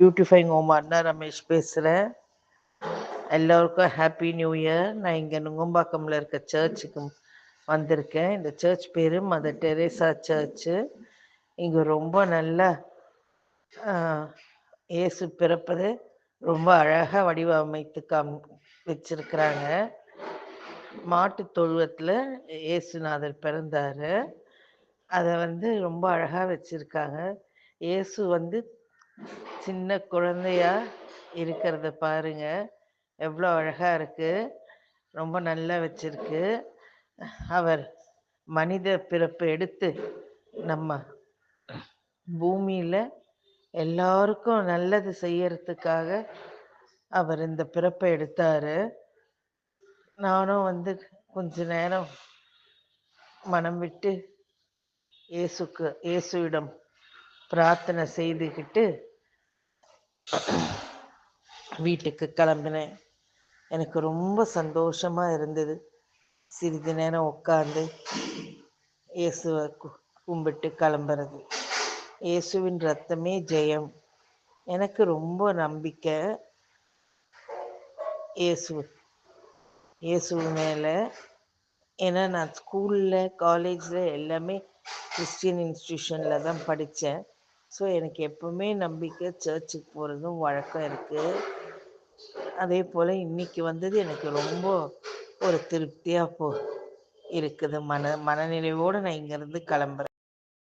Beautifying home அண்ணா ரமேஷ் பேசுகிறேன். எல்லோருக்கும் happy new year. நான் இங்கே நுங்கம்பாக்கம்ல இருக்க சர்ச்சுக்கு வந்திருக்கேன். இந்த சர்ச் பேர் மதர் டெரேசா சர்ச்சு. இங்கே ரொம்ப நல்லா இயேசு பிறப்பது ரொம்ப அழகாக வடிவமைத்து வச்சிருக்கிறாங்க. மாட்டு தொழுவத்தில் இயேசுநாதர் பிறந்தார். அதை ரொம்ப அழகாக வச்சிருக்காங்க. இயேசு சின்ன குழந்தையா இருக்கிறத பாருங்க, எவ்வளோ அழகா இருக்கு. ரொம்ப நல்லா வச்சிருக்கு. அவர் மனித பிறப்பு எடுத்து நம்ம பூமியில எல்லாருக்கும் நல்லது செய்யறதுக்காக அவர் இந்த பிறப்பை எடுத்தாரு. நானும் கொஞ்ச நேரம் மனம் விட்டு இயேசுவிடம் பிரார்த்தனை செய்துக்கிட்டு வீட்டுக்கு கிளம்பினேன். எனக்கு ரொம்ப சந்தோஷமா இருந்தது. சிறிது நேரம் உட்கார்ந்து இயேசுவை கும்பிட்டு கிளம்புறது. இயேசுவின் ரத்தமே ஜெயம். எனக்கு ரொம்ப நம்பிக்கை இயேசு மேலே. ஏன்னா நான் ஸ்கூலில் காலேஜில் எல்லாமே கிறிஸ்டியன் இன்ஸ்டியூஷனில் தான் படித்தேன். ஸோ எனக்கு எப்பவுமே நம்பிக்கை, சர்ச்சுக்கு போகிறதும் வழக்கம் இருக்குது. அதே போல் இன்னைக்கு வந்தது எனக்கு ரொம்ப ஒரு திருப்தியாக இருக்குது. மனநிறைவோடு நான் இங்கேருந்து கிளம்புறேன்.